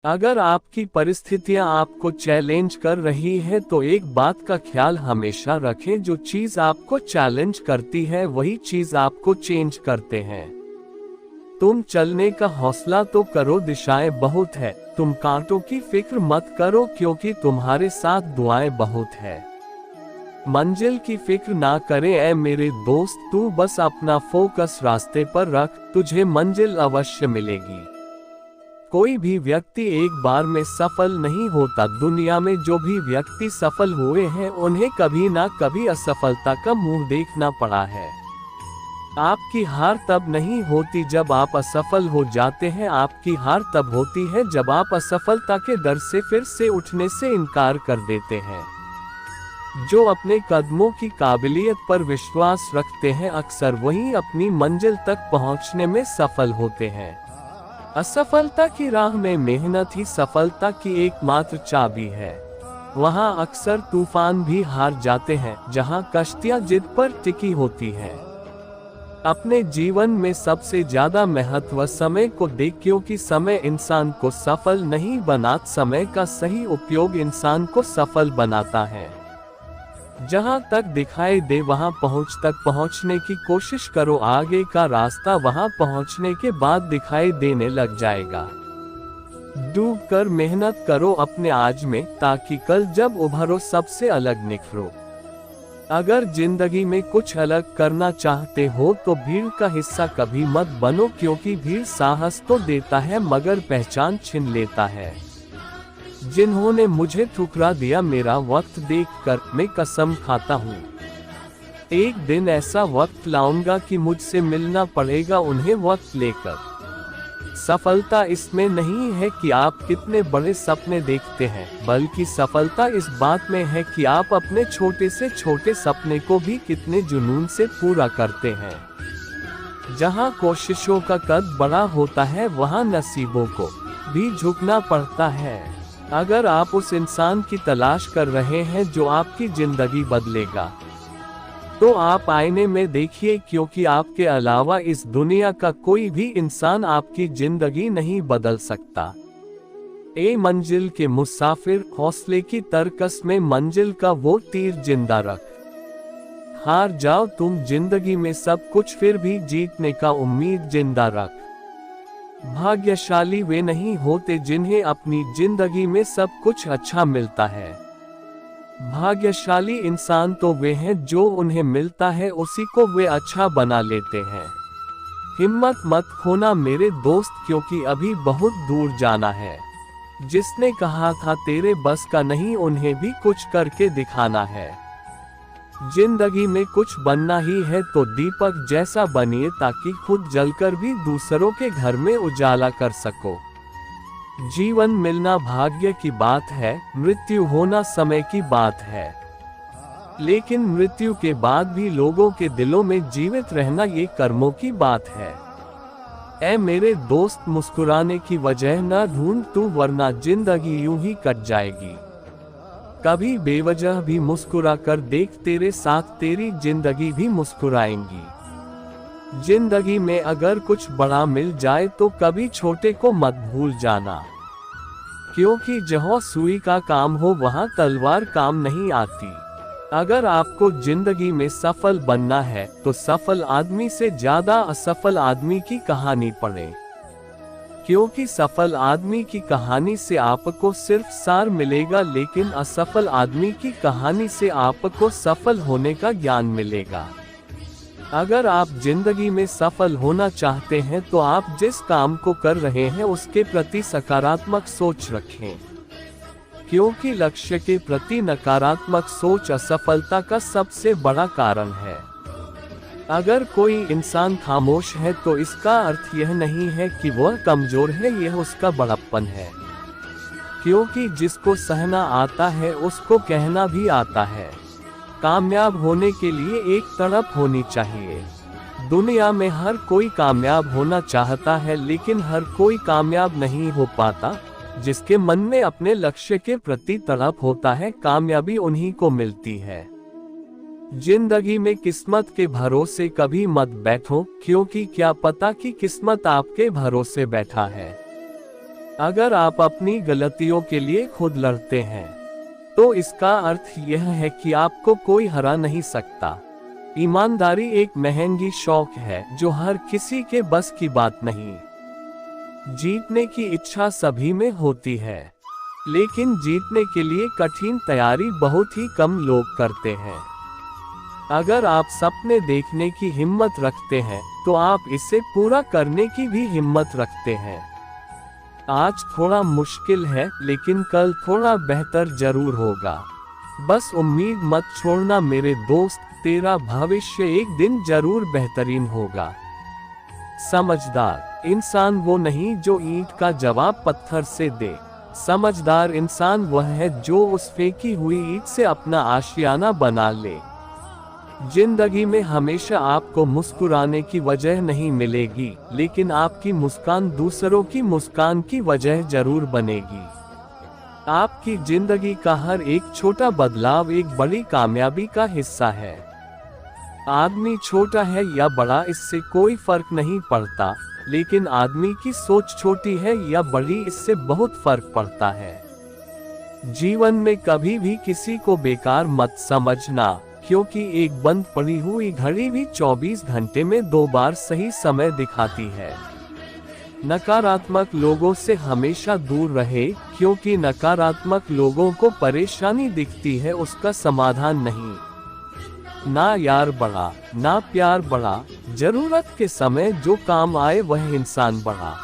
अगर आपकी परिस्थितियां आपको चैलेंज कर रही है तो एक बात का ख्याल हमेशा रखें, जो चीज आपको चैलेंज करती है वही चीज आपको चेंज करते हैं। तुम चलने का हौसला तो करो, दिशाएं बहुत है, तुम कांटों की फिक्र मत करो क्योंकि तुम्हारे साथ दुआएं बहुत है। मंजिल की फिक्र ना करे ऐ मेरे दोस्त, तू बस अपना फोकस रास्ते पर रख, तुझे मंजिल अवश्य मिलेगी। कोई भी व्यक्ति एक बार में सफल नहीं होता। दुनिया में जो भी व्यक्ति सफल हुए हैं उन्हें कभी ना कभी असफलता का मुंह देखना पड़ा है। आपकी हार तब नहीं होती जब आप असफल हो जाते हैं, आपकी हार तब होती है जब आप असफलता के डर से फिर से उठने से इनकार कर देते हैं। जो अपने कदमों की काबिलियत पर विश्वास रखते हैं अक्सर वही अपनी मंजिल तक पहुंचने में सफल होते हैं। असफलता की राह में मेहनत ही सफलता की एकमात्र चाबी है। वहां अक्सर तूफान भी हार जाते हैं जहां कश्तियां जिद पर टिकी होती हैं। अपने जीवन में सबसे ज्यादा महत्व समय को दे, क्योंकि समय इंसान को सफल नहीं बनाता, समय का सही उपयोग इंसान को सफल बनाता है। जहां तक दिखाई दे वहां पहुंचने की कोशिश करो, आगे का रास्ता वहां पहुंचने के बाद दिखाई देने लग जाएगा। डूब कर मेहनत करो अपने आज में, ताकि कल जब उभरो सबसे अलग निखरो। अगर जिंदगी में कुछ अलग करना चाहते हो तो भीड़ का हिस्सा कभी मत बनो, क्योंकि भीड़ साहस तो देता है मगर पहचान छीन लेता है। जिन्होंने मुझे ठुकरा दिया मेरा वक्त देखकर मैं कसम खाता हूँ, एक दिन ऐसा वक्त लाऊंगा कि मुझसे मिलना पड़ेगा उन्हें वक्त लेकर। सफलता इसमें नहीं है कि आप कितने बड़े सपने देखते हैं, बल्कि सफलता इस बात में है कि आप अपने छोटे से छोटे सपने को भी कितने जुनून से पूरा करते हैं। जहाँ कोशिशों का कद बड़ा होता है वहाँ नसीबों को भी झुकना पड़ता है। अगर आप उस इंसान की तलाश कर रहे हैं जो आपकी जिंदगी बदलेगा, तो आप आईने में देखिए, क्योंकि आपके अलावा इस दुनिया का कोई भी इंसान आपकी जिंदगी नहीं बदल सकता। ए मंजिल के मुसाफिर, हौसले की तरकस में मंजिल का वो तीर जिंदा रख। हार जाओ तुम जिंदगी में सब कुछ, फिर भी जीतने का उम्मीद जिंदा रख। भाग्यशाली वे नहीं होते जिन्हें अपनी जिंदगी में सब कुछ अच्छा मिलता है। भाग्यशाली इंसान तो वे हैं जो उन्हें मिलता है उसी को वे अच्छा बना लेते हैं। हिम्मत मत खोना मेरे दोस्त, क्योंकि अभी बहुत दूर जाना है। जिसने कहा था तेरे बस का नहीं, उन्हें भी कुछ करके दिखाना है। जिंदगी में कुछ बनना ही है तो दीपक जैसा बनिए, ताकि खुद जलकर भी दूसरों के घर में उजाला कर सको। जीवन मिलना भाग्य की बात है, मृत्यु होना समय की बात है। लेकिन मृत्यु के बाद भी लोगों के दिलों में जीवित रहना ये कर्मों की बात है। ऐ मेरे दोस्त, मुस्कुराने की वजह न ढूंढ तू, वरना जिंदगी यूं ही कट जाएगी। कभी बेवजह भी मुस्कुरा कर देख, तेरे साथ तेरी जिंदगी भी मुस्कुराएंगी। जिंदगी में अगर कुछ बड़ा मिल जाए तो कभी छोटे को मत भूल जाना, क्योंकि जहाँ सुई का काम हो वहाँ तलवार काम नहीं आती। अगर आपको जिंदगी में सफल बनना है तो सफल आदमी से ज्यादा असफल आदमी की कहानी पढ़ें, क्योंकि सफल आदमी की कहानी से आपको सिर्फ सार मिलेगा, लेकिन असफल आदमी की कहानी से आपको सफल होने का ज्ञान मिलेगा। अगर आप जिंदगी में सफल होना चाहते हैं तो आप जिस काम को कर रहे हैं उसके प्रति सकारात्मक सोच रखें, क्योंकि लक्ष्य के प्रति नकारात्मक सोच असफलता का सबसे बड़ा कारण है। अगर कोई इंसान खामोश है तो इसका अर्थ यह नहीं है कि वह कमजोर है, यह उसका बड़प्पन है। क्योंकि जिसको सहना आता है उसको कहना भी आता है। कामयाब होने के लिए एक तड़प होनी चाहिए। दुनिया में हर कोई कामयाब होना चाहता है, लेकिन हर कोई कामयाब नहीं हो पाता। जिसके मन में अपने लक्ष्य के प्रति तड़प होता है, कामयाबी उन्हीं को मिलती है। जिंदगी में किस्मत के भरोसे कभी मत बैठो, क्योंकि क्या पता कि किस्मत आपके भरोसे बैठा है। अगर आप अपनी गलतियों के लिए खुद लड़ते हैं तो इसका अर्थ यह है कि आपको कोई हरा नहीं सकता। ईमानदारी एक महंगी शौक है जो हर किसी के बस की बात नहीं। जीतने की इच्छा सभी में होती है, लेकिन जीतने के लिए कठिन तैयारी बहुत ही कम लोग करते हैं। अगर आप सपने देखने की हिम्मत रखते हैं तो आप इसे पूरा करने की भी हिम्मत रखते हैं। आज थोड़ा मुश्किल है, लेकिन कल थोड़ा बेहतर जरूर होगा। बस उम्मीद मत छोड़ना मेरे दोस्त, तेरा भविष्य एक दिन जरूर बेहतरीन होगा। समझदार इंसान वो नहीं जो ईंट का जवाब पत्थर से दे। समझदार इंसान वह है जो उस फेंकी हुई ईंट से अपना आशियाना बना ले। जिंदगी में हमेशा आपको मुस्कुराने की वजह नहीं मिलेगी, लेकिन आपकी मुस्कान दूसरों की मुस्कान की वजह जरूर बनेगी। आपकी जिंदगी का हर एक छोटा बदलाव एक बड़ी कामयाबी का हिस्सा है। आदमी छोटा है या बड़ा इससे कोई फर्क नहीं पड़ता, लेकिन आदमी की सोच छोटी है या बड़ी इससे बहुत फर्क पड़ता है। जीवन में कभी भी किसी को बेकार मत समझना, क्योंकि एक बंद पड़ी हुई घड़ी भी 24 घंटे में 2 बार सही समय दिखाती है। नकारात्मक लोगों से हमेशा दूर रहे, क्योंकि नकारात्मक लोगों को परेशानी दिखती है, उसका समाधान नहीं। ना यार बड़ा, ना प्यार बड़ा, जरूरत के समय जो काम आए वह इंसान बड़ा।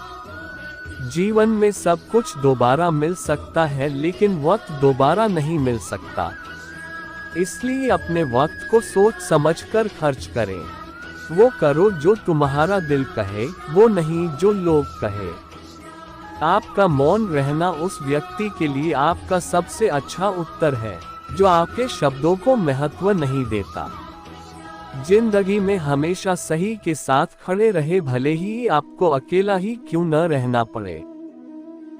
जीवन में सब कुछ दोबारा मिल सकता है, लेकिन वक्त दोबारा नहीं मिल सकता। इसलिए अपने वक्त को सोच समझकर खर्च करें। वो करो जो तुम्हारा दिल कहे, वो नहीं जो लोग कहे। आपका मौन रहना उस व्यक्ति के लिए आपका सबसे अच्छा उत्तर है जो आपके शब्दों को महत्व नहीं देता। जिंदगी में हमेशा सही के साथ खड़े रहे, भले ही आपको अकेला ही क्यों न रहना पड़े।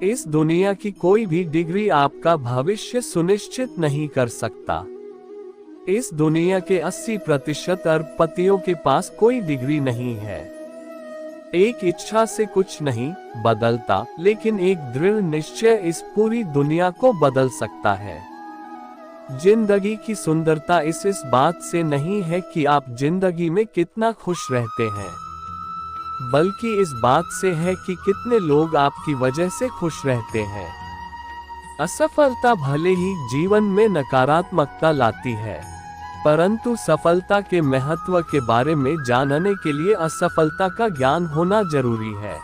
इस दुनिया की कोई भी डिग्री आपका भविष्य सुनिश्चित नहीं कर सकता। इस दुनिया के 80% अरबपतियों के पास कोई डिग्री नहीं है। एक इच्छा से कुछ नहीं बदलता, लेकिन एक दृढ़ निश्चय इस पूरी दुनिया को बदल सकता है। जिंदगी की सुंदरता इस बात से नहीं है कि आप जिंदगी में कितना खुश रहते हैं, बल्कि इस बात से है कि कितने लोग आपकी वजह से खुश रहते हैं। असफलता भले ही जीवन में नकारात्मकता लाती है, परंतु सफलता के महत्व के बारे में जानने के लिए असफलता का ज्ञान होना जरूरी है।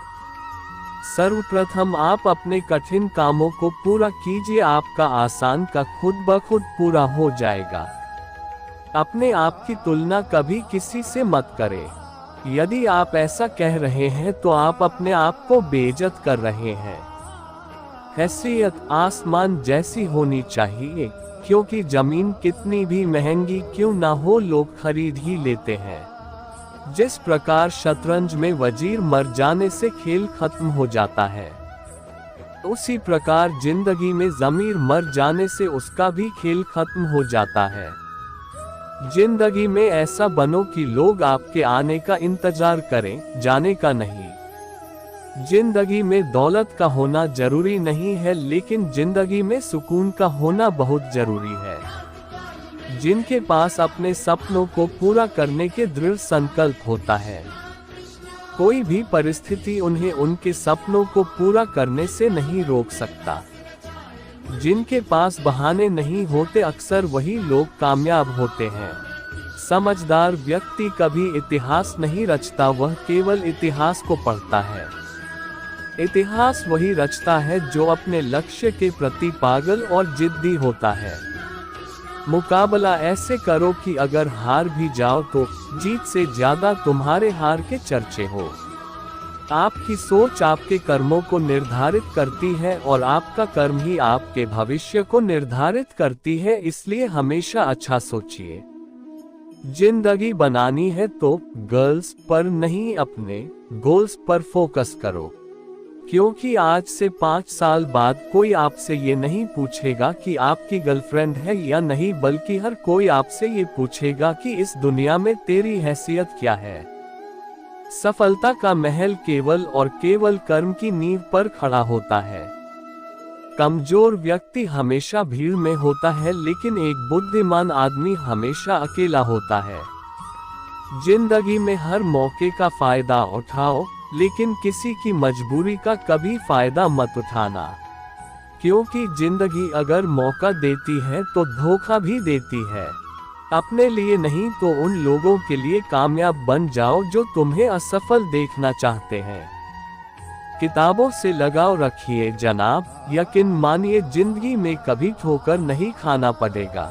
सर्वप्रथम आप अपने कठिन कामों को पूरा कीजिए, आपका आसान का खुद ब खुद पूरा हो जाएगा। अपने आप की तुलना कभी किसी से मत करें। यदि आप ऐसा कह रहे हैं तो आप अपने आप को बेइज्जत कर रहे हैं। हैसियत आसमान जैसी होनी चाहिए, क्योंकि जमीन कितनी भी महंगी क्यों ना हो लोग खरीद ही लेते हैं। जिस प्रकार शतरंज में वजीर मर जाने से खेल खत्म हो जाता है, उसी प्रकार जिंदगी में ज़मीर मर जाने से उसका भी खेल खत्म हो जाता है। जिंदगी में ऐसा बनो कि लोग आपके आने का इंतजार करें, जाने का नहीं। जिंदगी में दौलत का होना जरूरी नहीं है, लेकिन जिंदगी में सुकून का होना बहुत जरूरी है। जिनके पास अपने सपनों को पूरा करने के दृढ़ संकल्प होता है, कोई भी परिस्थिति उन्हें उनके सपनों को पूरा करने से नहीं रोक सकता। जिनके पास बहाने नहीं होते, अक्सर वही लोग कामयाब होते हैं। समझदार व्यक्ति कभी इतिहास नहीं रचता, वह केवल इतिहास को पढ़ता है। इतिहास वही रचता है जो अपने लक्ष्य के प्रति पागल और जिद्दी होता है। मुकाबला ऐसे करो कि अगर हार भी जाओ तो जीत से ज्यादा तुम्हारे हार के चर्चे हो। आपकी सोच आपके कर्मों को निर्धारित करती है और आपका कर्म ही आपके भविष्य को निर्धारित करती है, इसलिए हमेशा अच्छा सोचिए। जिंदगी बनानी है तो गर्ल्स पर नहीं, अपने गोल्स पर फोकस करो, क्योंकि आज से 5 साल बाद कोई आपसे ये नहीं पूछेगा कि आपकी गर्लफ्रेंड है या नहीं, बल्कि हर कोई आपसे ये पूछेगा कि इस दुनिया में तेरी हैसियत क्या है। सफलता का महल केवल और केवल कर्म की नींव पर खड़ा होता है। कमजोर व्यक्ति हमेशा भीड़ में होता है, लेकिन एक बुद्धिमान आदमी हमेशा अकेला होता है। जिंदगी में हर मौके का फायदा उठाओ, लेकिन किसी की मजबूरी का कभी फायदा मत उठाना, क्योंकि जिंदगी अगर मौका देती है तो धोखा भी देती है। अपने लिए नहीं तो उन लोगों के लिए कामयाब बन जाओ जो तुम्हें असफल देखना चाहते हैं। किताबों से लगाव रखिए जनाब, यकीन मानिए जिंदगी में कभी ठोकर नहीं खाना पड़ेगा।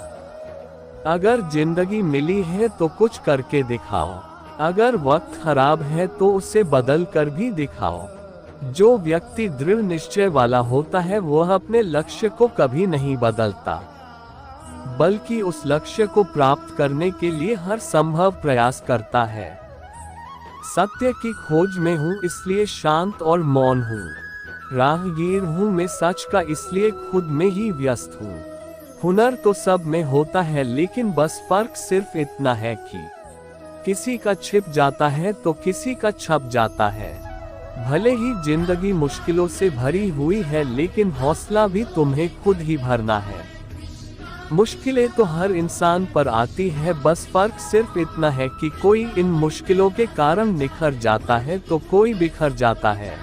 अगर जिंदगी मिली है तो कुछ करके दिखाओ, अगर वक्त खराब है तो उसे बदल कर भी दिखाओ। जो व्यक्ति दृढ़ निश्चय वाला होता है वह अपने लक्ष्य को कभी नहीं बदलता, बल्कि उस लक्ष्य को प्राप्त करने के लिए हर संभव प्रयास करता है। सत्य की खोज में हूँ इसलिए शांत और मौन हूँ, राहगीर हूँ मैं सच का इसलिए खुद में ही व्यस्त हूँ। हुनर तो सब में होता है, लेकिन बस फर्क सिर्फ इतना है कि किसी का छिप जाता है तो किसी का छप जाता है। भले ही जिंदगी मुश्किलों से भरी हुई है, लेकिन हौसला भी तुम्हें खुद ही भरना है। मुश्किलें तो हर इंसान पर आती है, बस फर्क सिर्फ इतना है कि कोई इन मुश्किलों के कारण निखर जाता है तो कोई बिखर जाता है।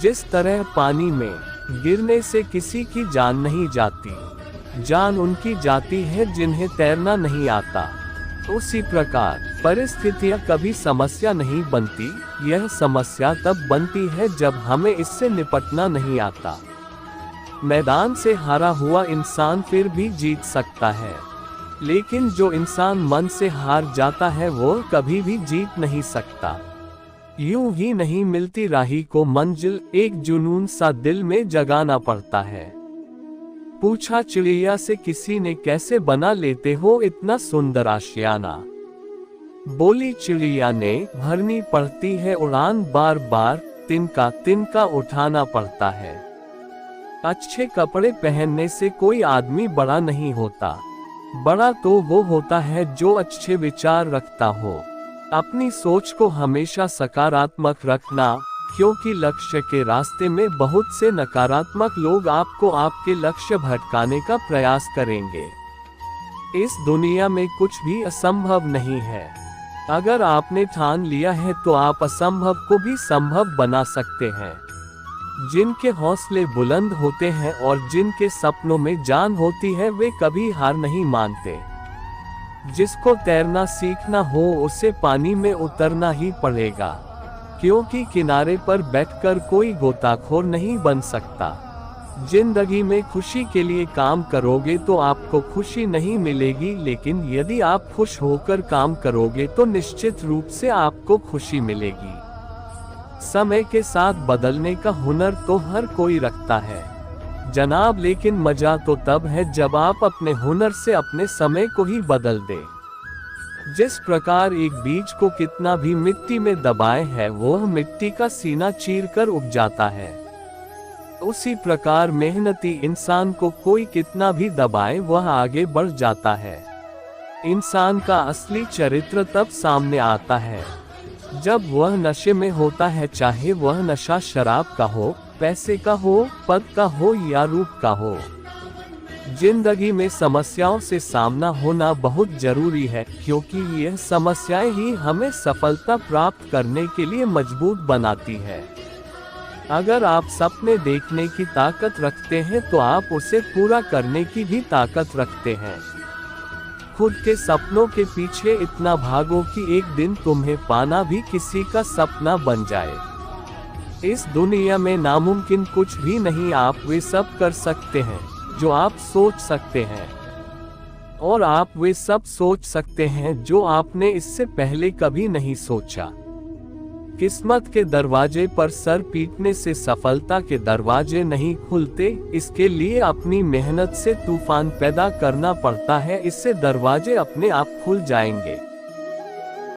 जिस तरह पानी में गिरने से किसी की जान नहीं जाती, जान उनकी जाती है जिन्हें तैरना नहीं आता। उसी प्रकार परिस्थितियां कभी समस्या नहीं बनती, यह समस्या तब बनती है जब हमें इससे निपटना नहीं आता। मैदान से हारा हुआ इंसान फिर भी जीत सकता है, लेकिन जो इंसान मन से हार जाता है वो कभी भी जीत नहीं सकता। यूं ही नहीं मिलती राही को मंजिल, एक जुनून सा दिल में जगाना पड़ता है। पूछा चिड़िया से किसी ने कैसे बना लेते हो इतना सुंदर आशियाना। बोली चिड़िया ने भरनी पड़ती है उड़ान बार बार, तिनका तिनका उठाना पड़ता है। अच्छे कपड़े पहनने से कोई आदमी बड़ा नहीं होता, बड़ा तो वो होता है जो अच्छे विचार रखता हो। अपनी सोच को हमेशा सकारात्मक रखना, क्योंकि लक्ष्य के रास्ते में बहुत से नकारात्मक लोग आपको आपके लक्ष्य भटकाने का प्रयास करेंगे। इस दुनिया में कुछ भी असंभव नहीं है। अगर आपने ठान लिया है तो आप असंभव को भी संभव बना सकते हैं। जिनके हौसले बुलंद होते हैं और जिनके सपनों में जान होती है वे कभी हार नहीं मानते। जिसको तैरना सीखना हो उसे पानी में उतरना ही पड़ेगा, क्योंकि किनारे पर बैठकर कोई गोताखोर नहीं बन सकता। जिंदगी में खुशी के लिए काम करोगे तो आपको खुशी नहीं मिलेगी, लेकिन यदि आप खुश होकर काम करोगे तो निश्चित रूप से आपको खुशी मिलेगी। समय के साथ बदलने का हुनर तो हर कोई रखता है जनाब, लेकिन मजा तो तब है जब आप अपने हुनर से अपने समय को ही बदल दे। जिस प्रकार एक बीज को कितना भी मिट्टी में दबाए है वह मिट्टी का सीना चीरकर उग जाता है, उसी प्रकार मेहनती इंसान को कोई कितना भी दबाए वह आगे बढ़ जाता है। इंसान का असली चरित्र तब सामने आता है जब वह नशे में होता है, चाहे वह नशा शराब का हो, पैसे का हो, पद का हो या रूप का हो। जिंदगी में समस्याओं से सामना होना बहुत जरूरी है, क्योंकि यह समस्याएं ही हमें सफलता प्राप्त करने के लिए मजबूत बनाती है। अगर आप सपने देखने की ताकत रखते हैं तो आप उसे पूरा करने की भी ताकत रखते हैं। खुद के सपनों के पीछे इतना भागो कि एक दिन तुम्हें पाना भी किसी का सपना बन जाए। इस दुनिया में नामुमकिन कुछ भी नहीं, आप वे सब कर सकते हैं जो आप सोच सकते हैं, और आप वे सब सोच सकते हैं जो आपने इससे पहले कभी नहीं सोचा। किस्मत के दरवाजे पर सर पीटने से सफलता के दरवाजे नहीं खुलते, इसके लिए अपनी मेहनत से तूफान पैदा करना पड़ता है, इससे दरवाजे अपने आप खुल जाएंगे।